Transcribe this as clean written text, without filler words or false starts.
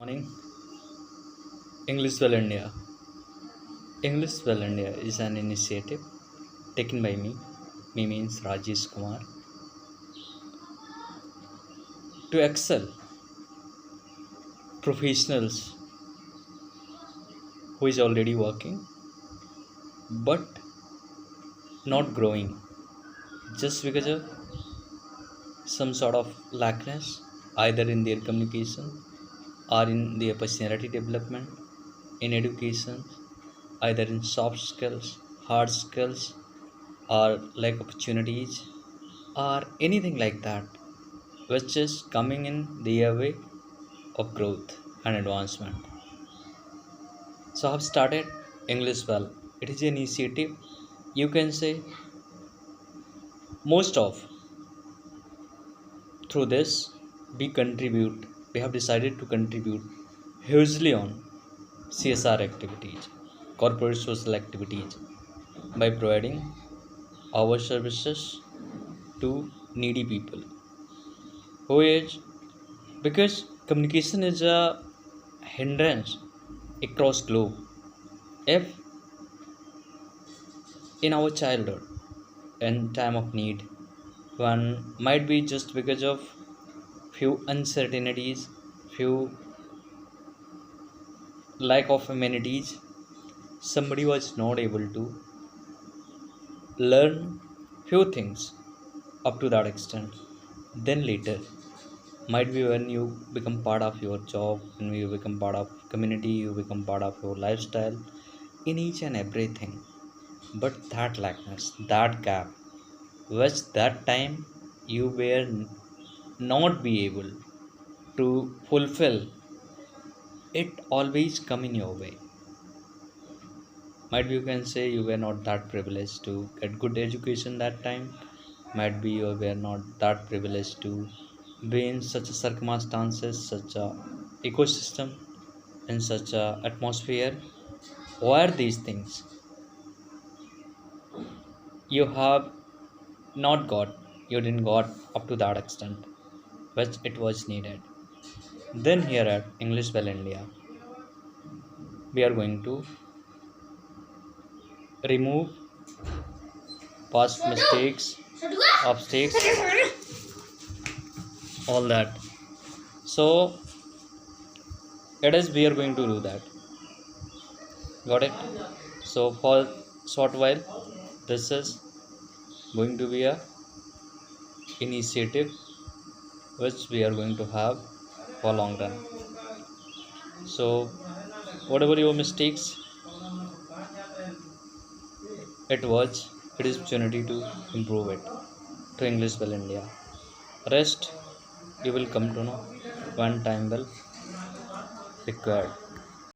Morning. English Well India. English Well India is an initiative taken by me. Me means Rajesh Kumar, to excel professionals who is already working but not growing just because of some sort of lackness either in their communication or in their personality development, in education, either in soft skills, hard skills, or like opportunities or anything like that, which is coming in their way of growth and advancement. So I've started English Well. It is an initiative, you can say, most of through this we have decided to contribute hugely on CSR activities, corporate social activities, by providing our services to needy people who is, because communication is a hindrance across globe. If in our childhood and time of need, one might be just because of few uncertainties, few lack of amenities, somebody was not able to learn few things up to that extent. Then later might be when you become part of your job, when you become part of community, you become part of your lifestyle, in each and everything. But that lackness, that gap, which that time you were not be able to fulfill, it always come in your way. Might be you can say you were not that privileged to get good education that time. Might be you were not that privileged to be in such a circumstances, such a ecosystem, in such a atmosphere where these things you have not got, you didn't got up to that extent which it was needed. Then here at English Well India, we are going to remove past mistakes, mistakes, all that. So it is we are going to do that. Got it? So for short while, this is going to be a initiative which we are going to have for long run. So whatever your mistakes, it is opportunity to improve it to English Well India. Rest you will come to know when time will required.